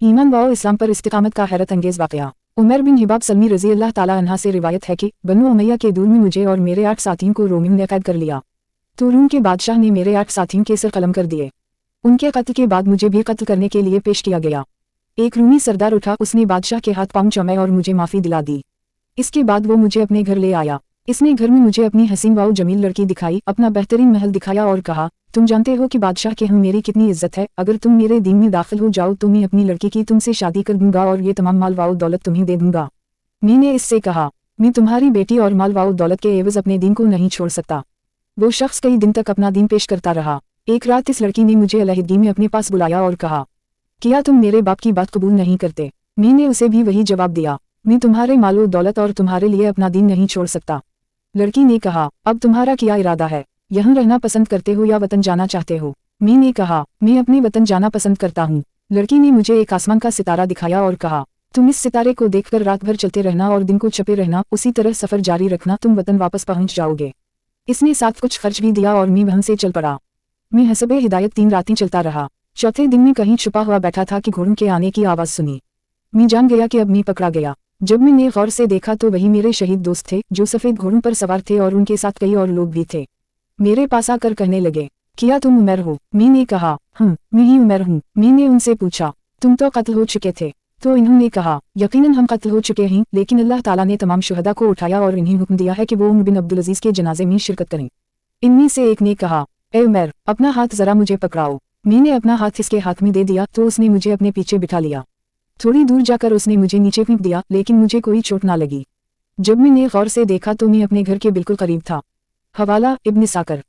ईमान व इस्लाम पर इस्तिकामत का हैरत अंगेज़ वाक़या। उमर बिन हिबाब सलमी रज़ी अल्लाह ताला अन्हा से रिवायत है कि बनु उमैया के दूर में मुझे और मेरे 8 साथियों को रोमियों ने कैद कर लिया। तो रूम के बादशाह ने मेरे 8 साथियों के सिर कलम कर दिए। उनके कत्ल के बाद मुझे भी कत्ल करने के लिए पेश किया गया। एक रूमी सरदार उठा, उसने बादशाह के हाथ पांव चुमाए और मुझे माफ़ी दिला दी। इसके बाद वो मुझे अपने घर ले आया। इसने घर में मुझे अपनी हसीन व जमील लड़की दिखाई, अपना बेहतरीन महल दिखाया और कहा, तुम जानते हो कि बादशाह के हम मेरी कितनी इज्जत है, अगर तुम मेरे दीन में दाखिल हो जाओ तो मैं अपनी लड़की की तुमसे शादी कर दूंगा और ये तमाम माल वाओ दौलत तुम्हें दे दूंगा। मैंने इससे कहा, मैं तुम्हारी बेटी और माल वाओ दौलत के एवज अपने दीन को नहीं छोड़ सकता। वो शख्स कई दिन तक अपना दीन पेश करता रहा। एक रात इस लड़की ने मुझे अलहदगी में अपने पास बुलाया और कहा, क्या तुम मेरे बाप की बात कबूल नहीं करते? मैंने उसे भी वही जवाब दिया, मैं तुम्हारे मालो दौलत और तुम्हारे लिए अपना दीन नहीं छोड़ सकता। लड़की ने कहा, अब तुम्हारा क्या इरादा है? यहाँ रहना पसंद करते हो या वतन जाना चाहते हो? मैंने कहा, मैं अपने वतन जाना पसंद करता हूँ। लड़की ने मुझे एक आसमान का सितारा दिखाया और कहा, तुम इस सितारे को देखकर रात भर चलते रहना और दिन को छपे रहना, उसी तरह सफर जारी रखना, तुम वतन वापस पहुँच जाओगे। इसने साथ कुछ खर्च भी दिया और मैं वहाँ से चल पड़ा। मैं हसबे हिदायत 3 रातें चलता रहा। चौथे दिन में कहीं छुपा हुआ बैठा था कि घोड़ों के आने की आवाज़ सुनी। मैं जान गया कि अब मैं पकड़ा गया। जब मैंने गौर से देखा तो वही मेरे शहीद दोस्त थे जो सफ़ेद घोड़ों पर सवार थे और उनके साथ कई और लोग भी थे। मेरे पास आकर कहने लगे, क्या तुम उमर हो? मैंने कहा, मैं ही उमर हूँ। मैंने उनसे पूछा, तुम तो कत्ल हो चुके थे? तो इन्होंने कहा, यकीनन हम कत्ल हो चुके हैं, लेकिन अल्लाह ताला ने तमाम शुहदा को उठाया और इन्हें हुक्म दिया है कि वो उमर बिन अब्दुल अजीज के जनाजे में शिरकत करें। इनमें से एक ने कहा, ए उमर, अपना हाथ जरा मुझे पकड़ाओ। मैंने अपना हाथ इसके हाथ में दे दिया तो उसने मुझे अपने पीछे बिठा लिया। थोड़ी दूर जाकर उसने मुझे नीचे फेंक दिया, लेकिन मुझे कोई चोट ना लगी। जब मैंने गौर से देखा तो मैं अपने घर के बिल्कुल करीब था। हवाला इब्न साकर।